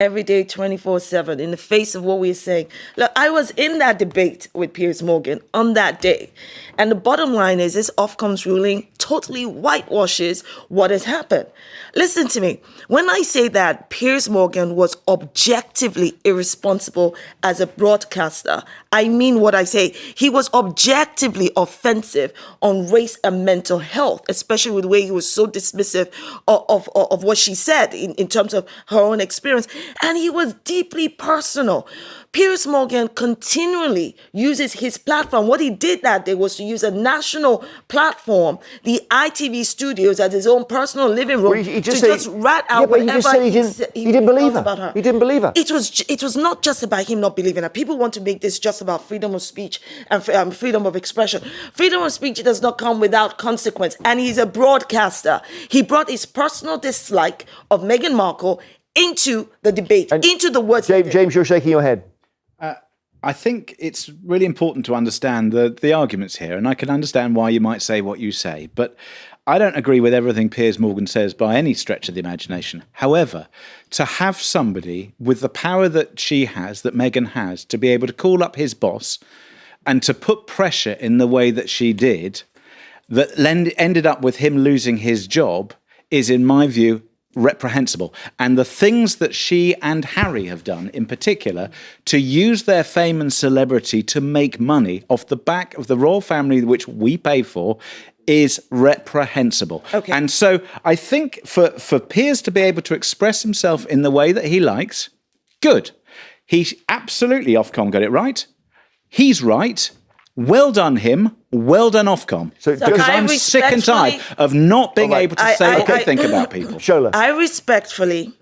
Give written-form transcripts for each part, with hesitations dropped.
every day, 24/7, in the face of what we're saying. Look, I was in that debate with Piers Morgan on that day. And the bottom line is this Ofcom's ruling totally whitewashes what has happened. Listen to me. When I say that Piers Morgan was objectively irresponsible as a broadcaster, I mean what I say. He was objectively offensive on race and mental health, especially with the way he was so dismissive of what she said in terms of her own experience. And he was deeply personal. Piers Morgan continually uses his platform. What he did that day was to use a national platform, the ITV studios, as his own personal living room, he just rat out whatever he didn't believe her. About her. He didn't believe her. It was not just about him not believing her. People want to make this just about freedom of speech and freedom of expression. Freedom of speech does not come without consequence. And he's a broadcaster. He brought his personal dislike of Meghan Markle into the debate, into the words. James, you're shaking your head. I think it's really important to understand the arguments here, and I can understand why you might say what you say, but I don't agree with everything Piers Morgan says by any stretch of the imagination. However, to have somebody with the power that she has, that Meghan has, to be able to call up his boss and to put pressure in the way that she did, that ended up with him losing his job, is, in my view, reprehensible. And the things that she and Harry have done in particular to use their fame and celebrity to make money off the back of the royal family, which we pay for, is reprehensible. Okay. And so I think for Piers to be able to express himself in the way that he likes, good. He absolutely, Ofcom got it right. He's right. Well done him. Well done Ofcom. Because I'm sick and tired of not being able to say what I think about people. Shola. I respectfully,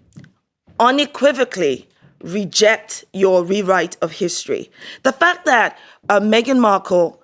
unequivocally reject your rewrite of history. The fact that Meghan Markle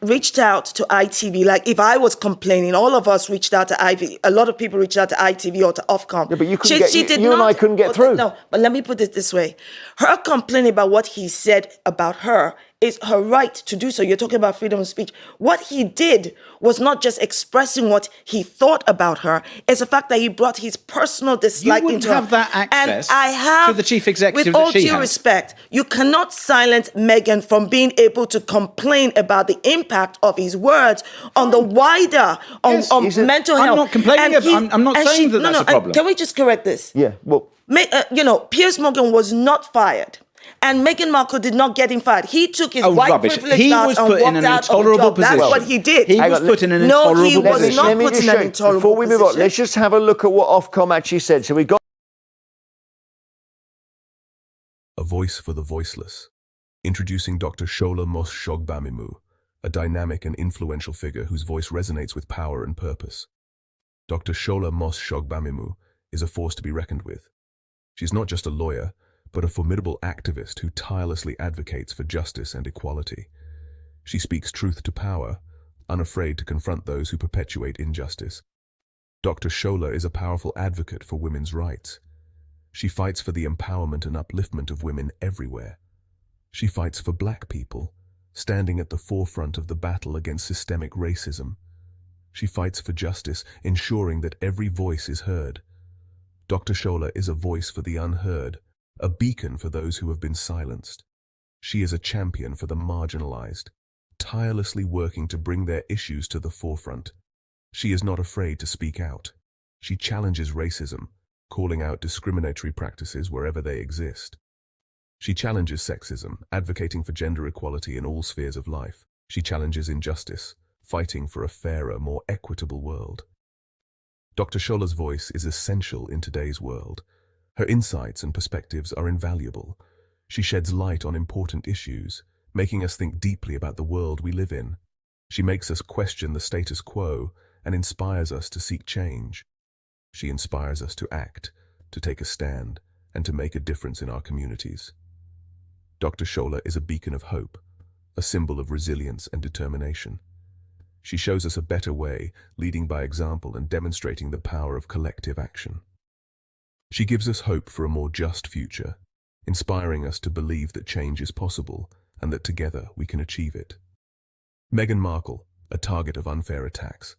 reached out to ITV, like if I was complaining, all of us reached out to ITV, a lot of people reached out to ITV or to Ofcom. Yeah, but you couldn't you and I couldn't get through. No, but let me put it this way. Her complaining about what he said about her is her right to do so. You're talking about freedom of speech. What he did was not just expressing what he thought about her. It's the fact that he brought his personal dislike into her. You wouldn't have that access and I have, to the chief executive with all that she due has. respect, you cannot silence Meghan from being able to complain about the impact of his words on the wider, on mental health. I'm not complaining. I'm not saying that that's a problem. Can we just correct this? Yeah, well. Piers Morgan was not fired. And Meghan Markle did not get him fired. He took his white privilege out and walked out of the job. That's what he did. He was put in an intolerable position. No, he was not put in an intolerable position. Before we move on, let's just have a look at what Ofcom actually said. So we got A voice for the voiceless. Introducing Dr. Shola Mos-Shogbamimu, a dynamic and influential figure whose voice resonates with power and purpose. Dr. Shola Mos-Shogbamimu is a force to be reckoned with. She's not just a lawyer, but a formidable activist who tirelessly advocates for justice and equality. She speaks truth to power, unafraid to confront those who perpetuate injustice. Dr. Shola is a powerful advocate for women's rights. She fights for the empowerment and upliftment of women everywhere. She fights for black people, standing at the forefront of the battle against systemic racism. She fights for justice, ensuring that every voice is heard. Dr. Shola is a voice for the unheard, a beacon for those who have been silenced. She is a champion for the marginalized, tirelessly working to bring their issues to the forefront. She is not afraid to speak out. She challenges racism, calling out discriminatory practices wherever they exist. She challenges sexism, advocating for gender equality in all spheres of life. She challenges injustice, fighting for a fairer, more equitable world. Dr. Shola's voice is essential in today's world. Her insights and perspectives are invaluable. She sheds light on important issues, making us think deeply about the world we live in. She makes us question the status quo and inspires us to seek change. She inspires us to act, to take a stand, and to make a difference in our communities. Dr. Shola is a beacon of hope, a symbol of resilience and determination. She shows us a better way, leading by example and demonstrating the power of collective action. She gives us hope for a more just future, inspiring us to believe that change is possible and that together we can achieve it. Meghan Markle, a target of unfair attacks.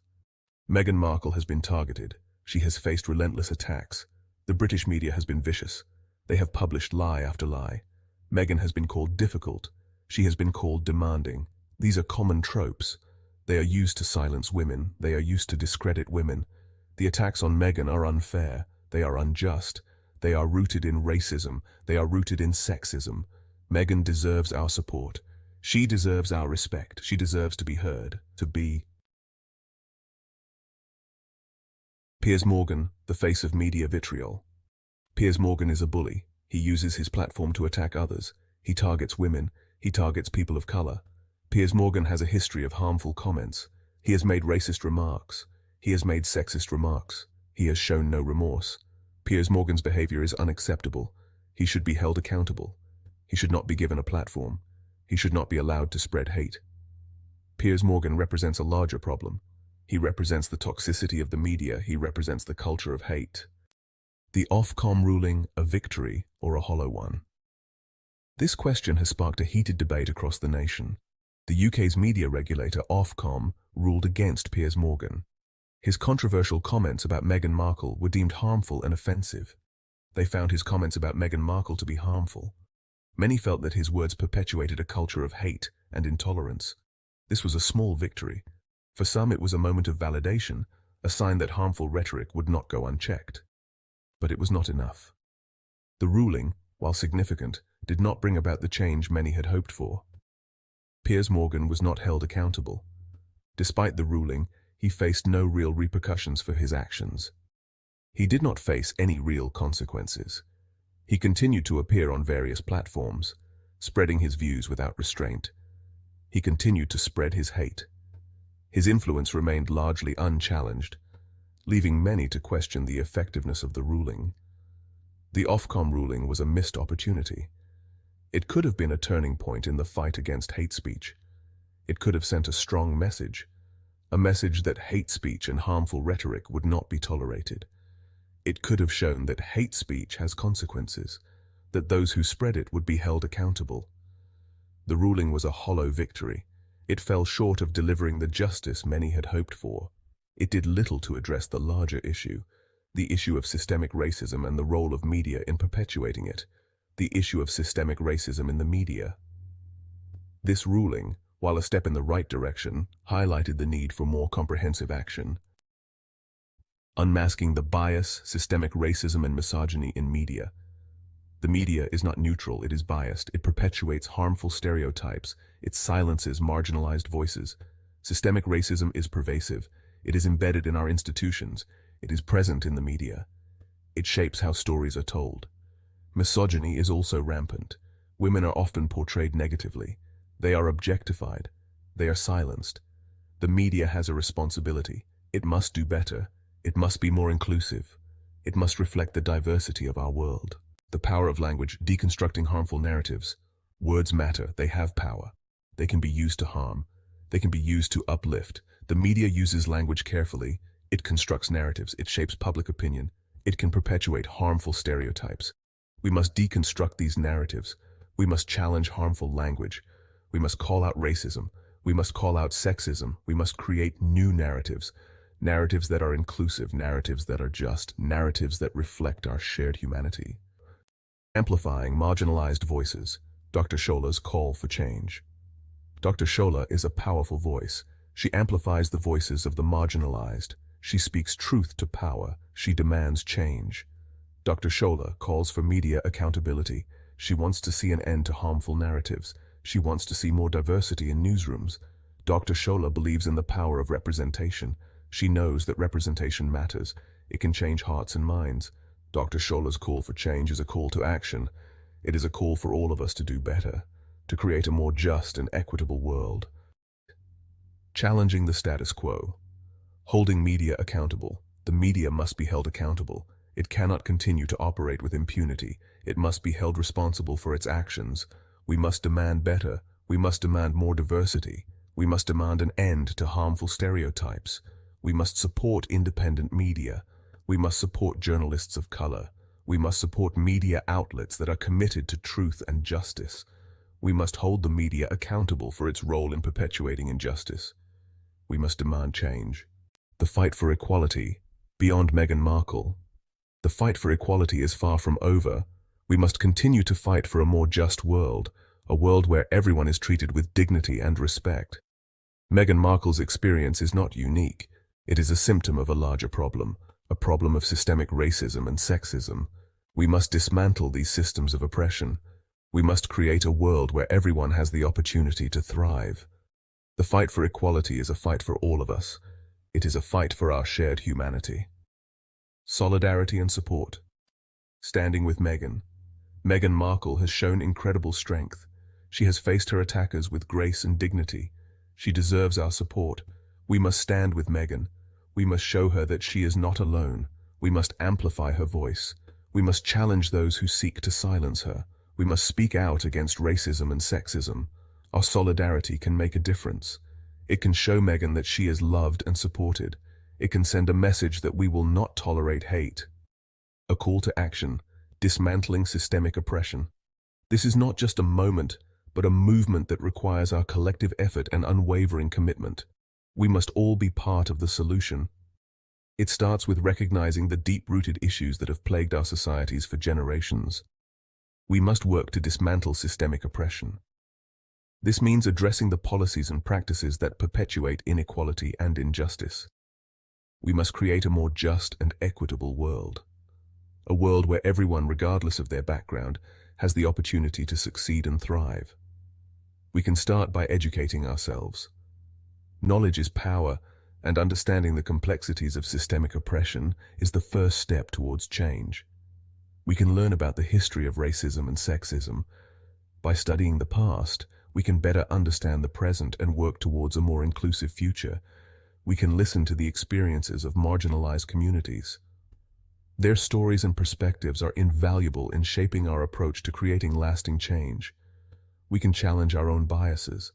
Meghan Markle has been targeted. She has faced relentless attacks. The British media has been vicious. They have published lie after lie. Meghan has been called difficult. She has been called demanding. These are common tropes. They are used to silence women. They are used to discredit women. The attacks on Meghan are unfair. They are unjust. They are rooted in racism. They are rooted in sexism. Meghan deserves our support. She deserves our respect. She deserves to be heard, to be. Piers Morgan, the face of media vitriol. Piers Morgan is a bully. He uses his platform to attack others. He targets women. He targets people of color. Piers Morgan has a history of harmful comments. He has made racist remarks. He has made sexist remarks. He has shown no remorse. Piers Morgan's behavior is unacceptable. He should be held accountable. He should not be given a platform. He should not be allowed to spread hate. Piers Morgan represents a larger problem. He represents the toxicity of the media. He represents the culture of hate. The Ofcom ruling, a victory or a hollow one? This question has sparked a heated debate across the nation. The UK's media regulator, Ofcom, ruled against Piers Morgan. His controversial comments about Meghan Markle were deemed harmful and offensive. They found his comments about Meghan Markle to be harmful. Many felt that his words perpetuated a culture of hate and intolerance. This was a small victory. For some, it was a moment of validation, a sign that harmful rhetoric would not go unchecked. But it was not enough. The ruling, while significant, did not bring about the change many had hoped for. Piers Morgan was not held accountable. Despite the ruling, he faced no real repercussions for his actions. He did not face any real consequences. He continued to appear on various platforms, spreading his views without restraint. He continued to spread his hate. His influence remained largely unchallenged, leaving many to question the effectiveness of the ruling. The Ofcom ruling was a missed opportunity. It could have been a turning point in the fight against hate speech. It could have sent a strong message, a message that hate speech and harmful rhetoric would not be tolerated. It could have shown that hate speech has consequences, that those who spread it would be held accountable. The ruling was a hollow victory. It fell short of delivering the justice many had hoped for. It did little to address the larger issue, the issue of systemic racism and the role of media in perpetuating it, the issue of systemic racism in the media. This ruling, while a step in the right direction, highlighted the need for more comprehensive action. Unmasking the bias, systemic racism and misogyny in media. The media is not neutral, it is biased. It perpetuates harmful stereotypes. It silences marginalized voices. Systemic racism is pervasive. It is embedded in our institutions. It is present in the media. It shapes how stories are told. Misogyny is also rampant. Women are often portrayed negatively. They are objectified. They are silenced. The media has a responsibility. It must do better. It must be more inclusive. It must reflect the diversity of our world. The power of language, deconstructing harmful narratives. Words matter. They have power. They can be used to harm. They can be used to uplift. The media uses language carefully. It constructs narratives. It shapes public opinion. It can perpetuate harmful stereotypes. We must deconstruct these narratives. We must challenge harmful language. We must call out racism. We must call out sexism. We must create new narratives. Narratives that are inclusive, narratives that are just, narratives that reflect our shared humanity. Amplifying marginalized voices. Dr. Shola's call for change. Dr. Shola is a powerful voice. She amplifies the voices of the marginalized. She speaks truth to power. She demands change. Dr. Shola calls for media accountability. She wants to see an end to harmful narratives. She wants to see more diversity in newsrooms. Dr. Shola believes in the power of representation. She knows that representation matters. It can change hearts and minds. Dr. Shola's call for change is a call to action. It is a call for all of us to do better, to create a more just and equitable world. Challenging the status quo. Holding media accountable. The media must be held accountable. It cannot continue to operate with impunity. It must be held responsible for its actions. We must demand better. We must demand more diversity. We must demand an end to harmful stereotypes. We must support independent media. We must support journalists of color. We must support media outlets that are committed to truth and justice. We must hold the media accountable for its role in perpetuating injustice. We must demand change. The fight for equality, beyond Meghan Markle. The fight for equality is far from over. We must continue to fight for a more just world, a world where everyone is treated with dignity and respect. Meghan Markle's experience is not unique. It is a symptom of a larger problem, a problem of systemic racism and sexism. We must dismantle these systems of oppression. We must create a world where everyone has the opportunity to thrive. The fight for equality is a fight for all of us. It is a fight for our shared humanity. Solidarity and support. Standing with Meghan. Meghan Markle has shown incredible strength. She has faced her attackers with grace and dignity. She deserves our support. We must stand with Meghan. We must show her that she is not alone. We must amplify her voice. We must challenge those who seek to silence her. We must speak out against racism and sexism. Our solidarity can make a difference. It can show Meghan that she is loved and supported. It can send a message that we will not tolerate hate. A call to action, dismantling systemic oppression. This is not just a moment, but a movement that requires our collective effort and unwavering commitment. We must all be part of the solution. It starts with recognizing the deep-rooted issues that have plagued our societies for generations. We must work to dismantle systemic oppression. This means addressing the policies and practices that perpetuate inequality and injustice. We must create a more just and equitable world. A world where everyone, regardless of their background, has the opportunity to succeed and thrive. We can start by educating ourselves. Knowledge is power, and understanding the complexities of systemic oppression is the first step towards change. We can learn about the history of racism and sexism. By studying the past, we can better understand the present and work towards a more inclusive future. We can listen to the experiences of marginalized communities. Their stories and perspectives are invaluable in shaping our approach to creating lasting change. We can challenge our own biases.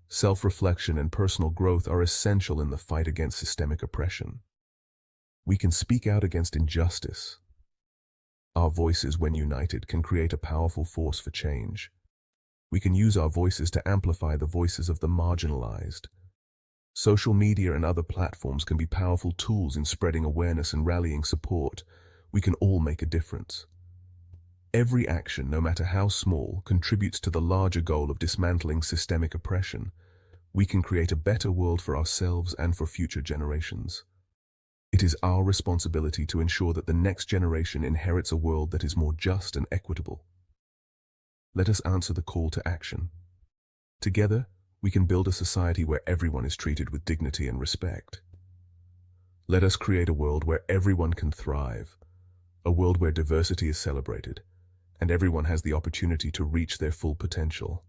Self-reflection and personal growth are essential in the fight against systemic oppression. We can speak out against injustice. Our voices, when united, can create a powerful force for change. We can use our voices to amplify the voices of the marginalized. Social media and other platforms can be powerful tools in spreading awareness and rallying support. We can all make a difference. Every action, no matter how small, contributes to the larger goal of dismantling systemic oppression. We can create a better world for ourselves and for future generations. It is our responsibility to ensure that the next generation inherits a world that is more just and equitable. Let us answer the call to action. Together, we can build a society where everyone is treated with dignity and respect. Let us create a world where everyone can thrive, a world where diversity is celebrated, and everyone has the opportunity to reach their full potential.